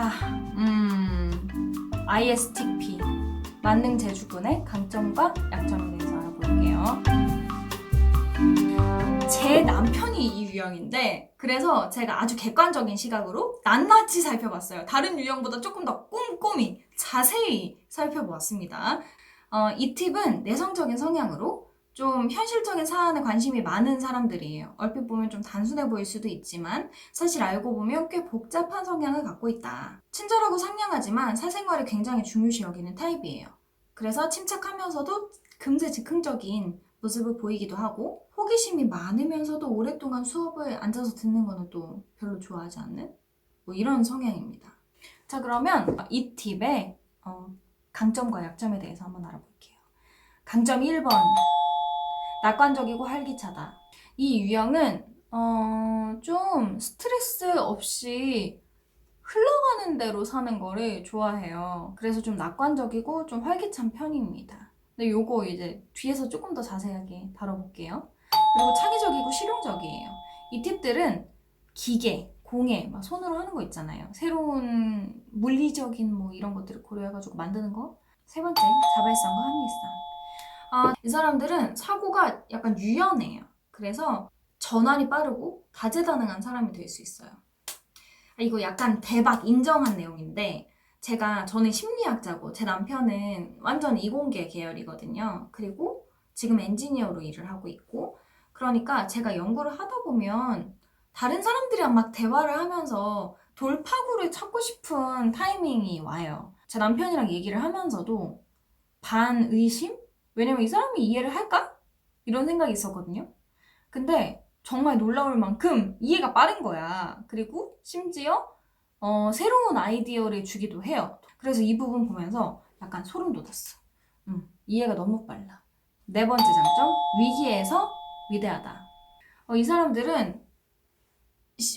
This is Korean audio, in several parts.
자, ISTP 만능 재주군의 강점과 약점에 대해서 알아볼게요. 제 남편이 이 유형인데 그래서 제가 아주 객관적인 시각으로 낱낱이 살펴봤어요. 다른 유형보다 조금 더 꼼꼼히 자세히 살펴보았습니다. 이 팁은 내성적인 성향으로 좀 현실적인 사안에 관심이 많은 사람들이에요. 얼핏 보면 좀 단순해 보일 수도 있지만 사실 알고 보면 꽤 복잡한 성향을 갖고 있다. 친절하고 상냥하지만 사생활을 굉장히 중요시 여기는 타입이에요. 그래서 침착하면서도 금세 즉흥적인 모습을 보이기도 하고 호기심이 많으면서도 오랫동안 수업을 앉아서 듣는 거는 또 별로 좋아하지 않는 뭐 이런 성향입니다. 자, 그러면 이 팁의 강점과 약점에 대해서 한번 알아볼게요. 강점 1번. 낙관적이고 활기차다. 이 유형은 좀 스트레스 없이 흘러가는 대로 사는 거를 좋아해요. 그래서 좀 낙관적이고 좀 활기찬 편입니다. 근데 요거 이제 뒤에서 조금 더 자세하게 다뤄볼게요. 그리고 창의적이고 실용적이에요. 이 팁들은 기계, 공예, 막 손으로 하는 거 있잖아요. 새로운 물리적인 뭐 이런 것들을 고려해가지고 만드는 거. 세 번째, 자발성과 합리성. 이 사람들은 사고가 약간 유연해요. 그래서 전환이 빠르고 다재다능한 사람이 될 수 있어요. 이거 약간 대박 인정한 내용인데 저는 심리학자고 제 남편은 완전 이공계 계열이거든요. 그리고 지금 엔지니어로 일을 하고 있고 그러니까 제가 연구를 하다 보면 다른 사람들이랑 막 대화를 하면서 돌파구를 찾고 싶은 타이밍이 와요. 제 남편이랑 얘기를 하면서도 반 의심? 왜냐면 이 사람이 이해를 할까? 이런 생각이 있었거든요. 근데 정말 놀라울 만큼 이해가 빠른 거야. 그리고 심지어 새로운 아이디어를 주기도 해요. 그래서 이 부분 보면서 약간 소름 돋았어. 이해가 너무 빨라. 네 번째 장점, 위기에서 위대하다. 이 사람들은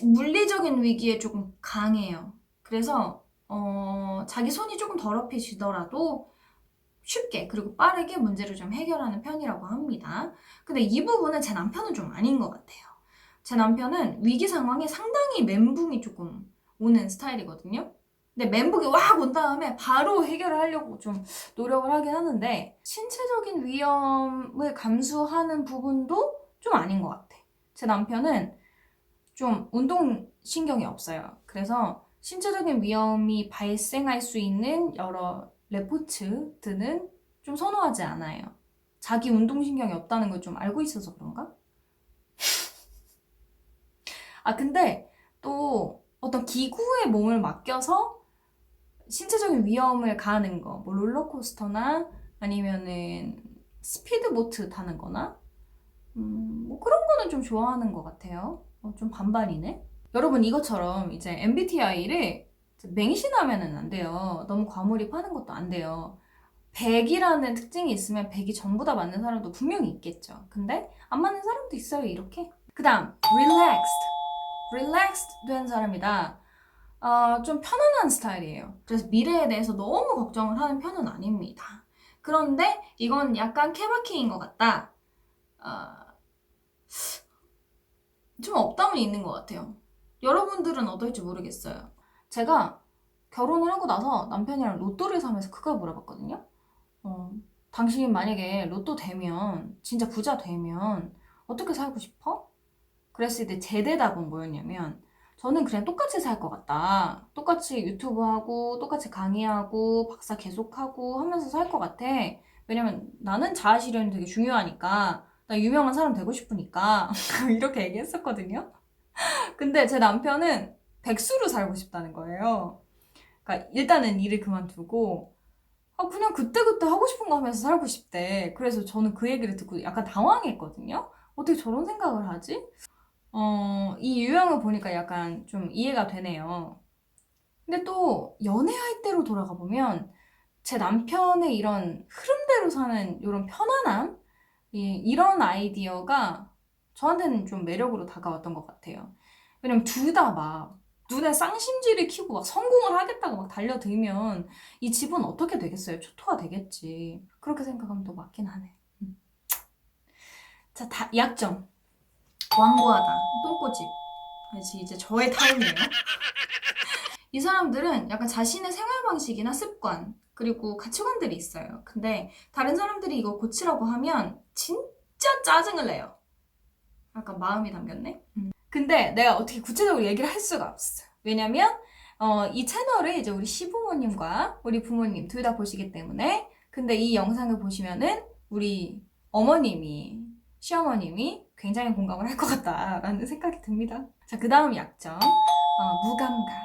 물리적인 위기에 조금 강해요. 그래서 자기 손이 조금 더럽혀지더라도 쉽게 그리고 빠르게 문제를 좀 해결하는 편이라고 합니다. 근데 이 부분은 제 남편은 좀 아닌 것 같아요. 제 남편은 위기 상황에 상당히 멘붕이 조금 오는 스타일이거든요. 근데 멘붕이 확 온 다음에 바로 해결을 하려고 좀 노력을 하긴 하는데 신체적인 위험을 감수하는 부분도 좀 아닌 것 같아. 제 남편은 좀 운동신경이 없어요. 그래서 신체적인 위험이 발생할 수 있는 여러 레포츠들은 좀 선호하지 않아요. 자기 운동신경이 없다는 걸 좀 알고 있어서 그런가? 근데 또 어떤 기구에 몸을 맡겨서 신체적인 위험을 가하는 거, 뭐 롤러코스터나 아니면은 스피드보트 타는 거나 뭐 그런 거는 좀 좋아하는 것 같아요. 좀 반반이네. 여러분 이것처럼 이제 MBTI를 맹신하면은 안 돼요. 너무 과몰입하는 것도 안 돼요. 100이라는 특징이 있으면 100이 전부 다 맞는 사람도 분명히 있겠죠. 근데 안 맞는 사람도 있어요, 이렇게. 그 다음, relaxed 된 사람이다. 좀 편안한 스타일이에요. 그래서 미래에 대해서 너무 걱정을 하는 편은 아닙니다. 그런데 이건 약간 케바케인 것 같다. 좀 업다운이 있는 것 같아요. 여러분들은 어떨지 모르겠어요. 제가 결혼을 하고 나서 남편이랑 로또를 사면서 그걸 물어봤거든요. 당신 만약에 로또 되면, 진짜 부자 되면 어떻게 살고 싶어? 그랬을 때 제 대답은 뭐였냐면 저는 그냥 똑같이 살 것 같다. 똑같이 유튜브 하고 똑같이 강의하고 박사 계속하고 하면서 살 것 같아. 왜냐면 나는 자아 실현이 되게 중요하니까 나 유명한 사람 되고 싶으니까 이렇게 얘기했었거든요. 근데 제 남편은 백수로 살고 싶다는 거예요. 그러니까 일단은 일을 그만두고 그냥 그때그때 하고 싶은 거 하면서 살고 싶대. 그래서 저는 그 얘기를 듣고 약간 당황했거든요. 어떻게 저런 생각을 하지? 이 유형을 보니까 약간 좀 이해가 되네요. 근데 또 연애할 때로 돌아가 보면 제 남편의 이런 흐름대로 사는 이런 편안함? 이런 아이디어가 저한테는 좀 매력으로 다가왔던 것 같아요. 왜냐면 둘 다 막 눈에 쌍심지를 키고 막 성공을 하겠다고 막 달려들면 이 집은 어떻게 되겠어요? 초토화 되겠지. 그렇게 생각하면 또 맞긴 하네. 자, 약점. 완고하다. 똥꼬집. 이제 저의 타임이에요. 이 사람들은 약간 자신의 생활 방식이나 습관, 그리고 가치관들이 있어요. 근데 다른 사람들이 이거 고치라고 하면 진짜 짜증을 내요. 약간 마음이 담겼네? 근데 내가 어떻게 구체적으로 얘기를 할 수가 없어. 왜냐면 이 채널을 이제 우리 시부모님과 우리 부모님 둘 다 보시기 때문에. 근데 이 영상을 보시면은 우리 어머님이, 시어머님이 굉장히 공감을 할 것 같다라는 생각이 듭니다. 자, 그 다음 약점. 무감각.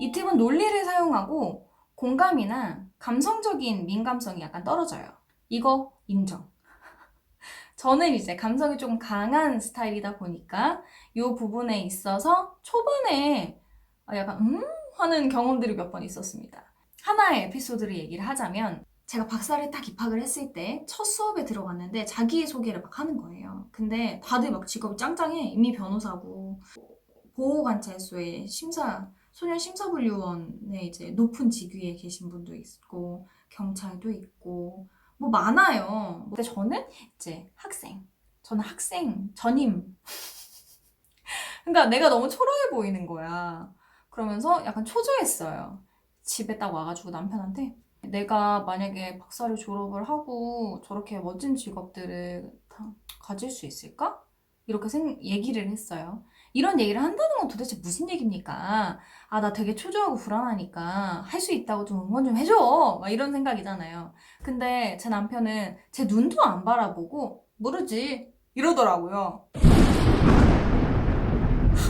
이 팁은 논리를 사용하고 공감이나 감성적인 민감성이 약간 떨어져요. 이거 인정. 저는 이제 감성이 조금 강한 스타일이다 보니까 이 부분에 있어서 초반에 약간 하는 경험들이 몇 번 있었습니다. 하나의 에피소드를 얘기를 하자면 제가 박사를 딱 입학을 했을 때 첫 수업에 들어갔는데 자기소개를 막 하는 거예요. 근데 다들 막 직업이 짱짱해. 이미 변호사고 보호관찰소의 소년 심사분류원의 이제 높은 직위에 계신 분도 있고 경찰도 있고 뭐 많아요. 근데 저는 이제 저는 학생 전임. 그러니까 내가 너무 초라해 보이는 거야. 그러면서 약간 초조했어요. 집에 딱 와가지고 남편한테 내가 만약에 박사를 졸업을 하고 저렇게 멋진 직업들을 다 가질 수 있을까? 이렇게 얘기를 했어요. 이런 얘기를 한다는 건 도대체 무슨 얘기입니까? 아, 나 되게 초조하고 불안하니까 할 수 있다고 좀 응원 좀 해줘! 막 이런 생각이잖아요. 근데 제 남편은 제 눈도 안 바라보고 모르지 이러더라고요.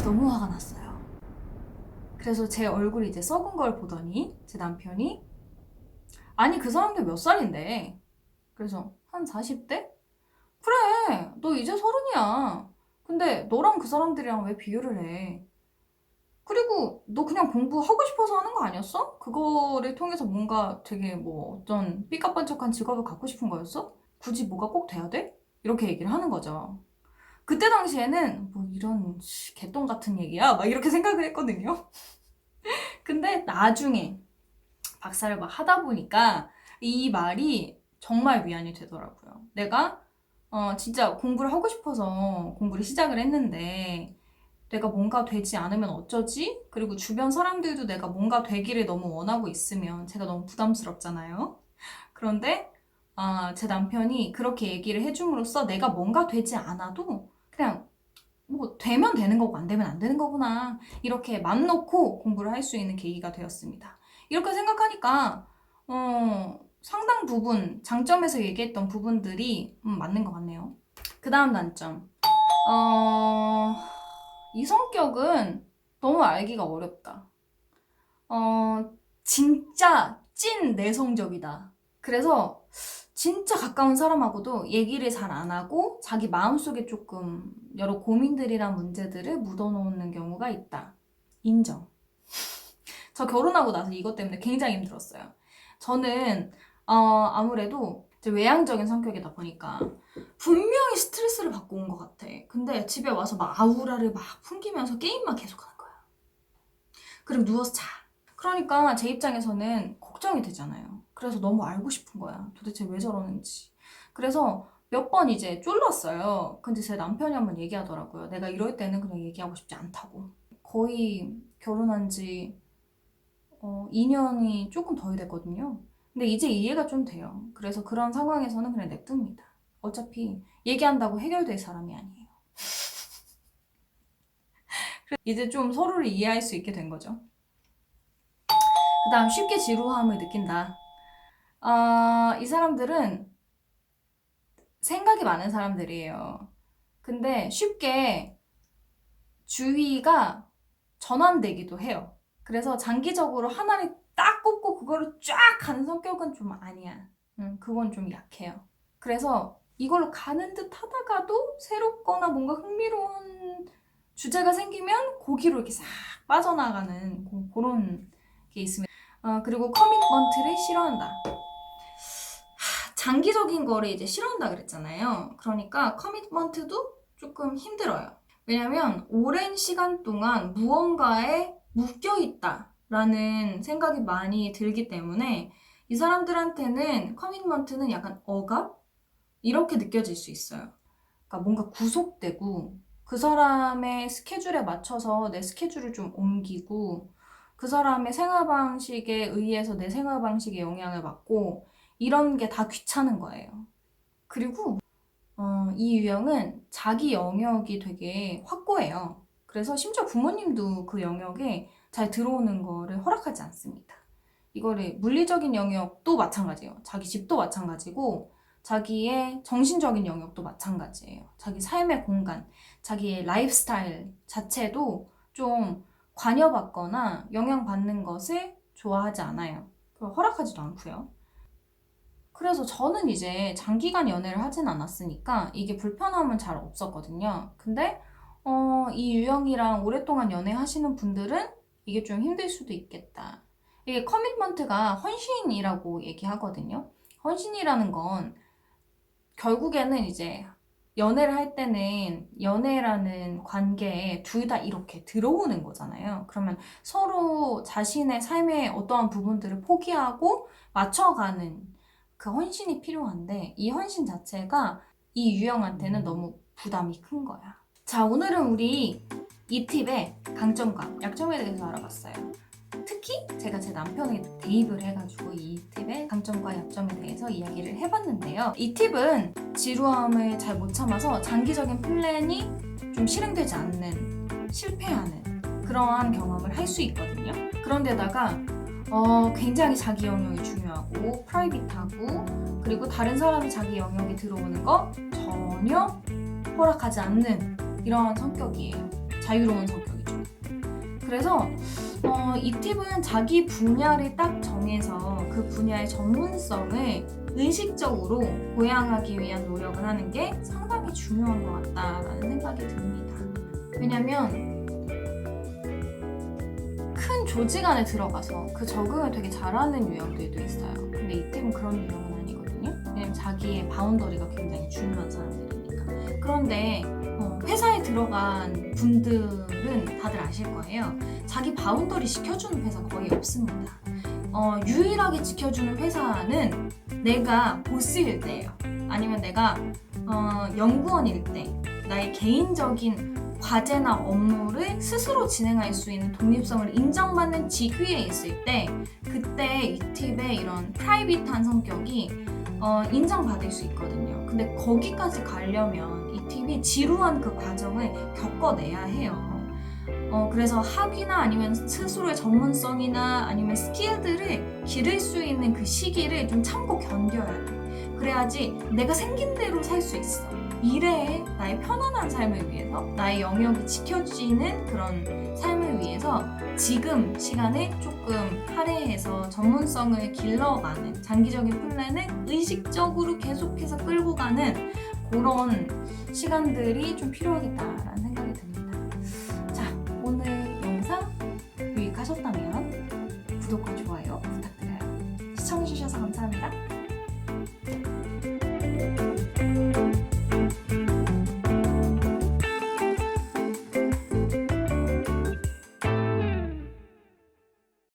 너무 화가 났어요. 그래서 제 얼굴이 이제 썩은 걸 보더니 제 남편이 아니 그 사람들 몇 살인데? 그래서 한 40대? 그래 너 이제 30이야. 근데 너랑 그 사람들이랑 왜 비교를 해? 그리고 너 그냥 공부하고 싶어서 하는 거 아니었어? 그거를 통해서 뭔가 되게 뭐 어떤 삐까뻔쩍한 직업을 갖고 싶은 거였어? 굳이 뭐가 꼭 돼야 돼? 이렇게 얘기를 하는 거죠. 그때 당시에는 뭐 이런 개똥 같은 얘기야? 막 이렇게 생각을 했거든요. 근데 나중에 박사를 막 하다 보니까 이 말이 정말 위안이 되더라고요. 내가 진짜 공부를 하고 싶어서 공부를 시작을 했는데 내가 뭔가 되지 않으면 어쩌지? 그리고 주변 사람들도 내가 뭔가 되기를 너무 원하고 있으면 제가 너무 부담스럽잖아요. 그런데 제 남편이 그렇게 얘기를 해줌으로써 내가 뭔가 되지 않아도 그냥 뭐 되면 되는 거고 안 되면 안 되는 거구나 이렇게 맘 놓고 공부를 할 수 있는 계기가 되었습니다. 이렇게 생각하니까 상당 부분 장점에서 얘기했던 부분들이 맞는 것 같네요. 그 다음 단점. 이 성격은 너무 알기가 어렵다. 진짜 찐 내성적이다. 그래서 진짜 가까운 사람하고도 얘기를 잘 안 하고 자기 마음속에 조금 여러 고민들이랑 문제들을 묻어놓는 경우가 있다. 인정. 저 결혼하고 나서 이것 때문에 굉장히 힘들었어요. 저는 아무래도 이제 외향적인 성격이다 보니까 분명히 스트레스를 받고 온 것 같아. 근데 집에 와서 막 아우라를 막 풍기면서 게임만 계속하는 거야. 그리고 누워서 자. 그러니까 제 입장에서는 걱정이 되잖아요. 그래서 너무 알고 싶은 거야. 도대체 왜 저러는지. 그래서 몇 번 이제 쫄랐어요. 근데 제 남편이 한번 얘기하더라고요. 내가 이럴 때는 그냥 얘기하고 싶지 않다고. 거의 결혼한 지 2년이 조금 덜 됐거든요. 근데 이제 이해가 좀 돼요. 그래서 그런 상황에서는 그냥 냅둡니다. 어차피 얘기한다고 해결될 사람이 아니에요. 이제 좀 서로를 이해할 수 있게 된 거죠. 그 다음 쉽게 지루함을 느낀다. 이 사람들은 생각이 많은 사람들이에요. 근데 쉽게 주의가 전환되기도 해요. 그래서 장기적으로 하나를 딱 꽂고 그거를 쫙 가는 성격은 좀 아니야. 그건 좀 약해요. 그래서 이걸로 가는 듯 하다가도 새롭거나 뭔가 흥미로운 주제가 생기면 거기로 이렇게 싹 빠져나가는 그런 게 있습니다. 그리고 커밋먼트를 싫어한다. 장기적인 거를 이제 싫어한다 그랬잖아요. 그러니까 커밋먼트도 조금 힘들어요. 왜냐면 오랜 시간 동안 무언가에 묶여 있다라는 생각이 많이 들기 때문에 이 사람들한테는 커밋먼트는 약간 억압? 이렇게 느껴질 수 있어요. 그러니까 뭔가 구속되고 그 사람의 스케줄에 맞춰서 내 스케줄을 좀 옮기고 그 사람의 생활 방식에 의해서 내 생활 방식에 영향을 받고 이런 게 다 귀찮은 거예요. 그리고 이 유형은 자기 영역이 되게 확고해요. 그래서 심지어 부모님도 그 영역에 잘 들어오는 거를 허락하지 않습니다. 이거를 물리적인 영역도 마찬가지예요. 자기 집도 마찬가지고 자기의 정신적인 영역도 마찬가지예요. 자기 삶의 공간, 자기의 라이프스타일 자체도 좀 관여받거나 영향받는 것을 좋아하지 않아요. 그걸 허락하지도 않고요. 그래서 저는 이제 장기간 연애를 하진 않았으니까 이게 불편함은 잘 없었거든요. 근데 이 유형이랑 오랫동안 연애하시는 분들은 이게 좀 힘들 수도 있겠다. 이게 커미트먼트가 헌신이라고 얘기하거든요. 헌신이라는 건 결국에는 이제 연애를 할 때는 연애라는 관계에 둘 다 이렇게 들어오는 거잖아요. 그러면 서로 자신의 삶의 어떠한 부분들을 포기하고 맞춰가는 그 헌신이 필요한데 이 헌신 자체가 이 유형한테는 너무 부담이 큰 거야. 자, 오늘은 우리 이 팁의 강점과 약점에 대해서 알아봤어요. 특히 제가 제 남편에게 대입을 해가지고 이 팁의 강점과 약점에 대해서 이야기를 해봤는데요. 이 팁은 지루함을 잘 못 참아서 장기적인 플랜이 좀 실행되지 않는, 실패하는 그러한 경험을 할 수 있거든요. 그런데다가 굉장히 자기 영역이 중요하고 프라이빗하고 그리고 다른 사람이 자기 영역에 들어오는 거 전혀 허락하지 않는 이런 성격이에요. 자유로운 성격이죠. 그래서 이 팁은 자기 분야를 딱 정해서 그 분야의 전문성을 의식적으로 보양하기 위한 노력을 하는 게 상당히 중요한 것 같다라는 생각이 듭니다. 왜냐면 큰 조직 안에 들어가서 그 적응을 되게 잘하는 유형들도 있어요. 근데 이 팁은 그런 유형은 아니거든요. 왜냐면 자기의 바운더리가 굉장히 중요한 사람들이니까. 그런데 회사에 들어간 분들은 다들 아실 거예요. 자기 바운더리 지켜주는 회사 거의 없습니다. 유일하게 지켜주는 회사는 내가 보스일 때예요. 아니면 내가 연구원일 때 나의 개인적인 과제나 업무를 스스로 진행할 수 있는 독립성을 인정받는 직위에 있을 때 그때 이 팁의 이런 프라이빗한 성격이 인정받을 수 있거든요. 근데 거기까지 가려면 이 팁이 지루한 그 과정을 겪어내야 해요. 그래서 학위나 아니면 스스로의 전문성이나 아니면 스킬들을 기를 수 있는 그 시기를 좀 참고 견뎌야 돼. 그래야지 내가 생긴 대로 살 수 있어. 미래에 나의 편안한 삶을 위해서 나의 영역이 지켜지는 그런 삶을 위해서 지금 시간을 조금 할애해서 전문성을 길러가는 장기적인 플랜을 의식적으로 계속해서 끌고 가는 그런 시간들이 좀 필요하겠다라는 생각이 듭니다. 자, 오늘 영상 유익하셨다면 구독과 좋아요 부탁드려요. 시청해주셔서 감사합니다.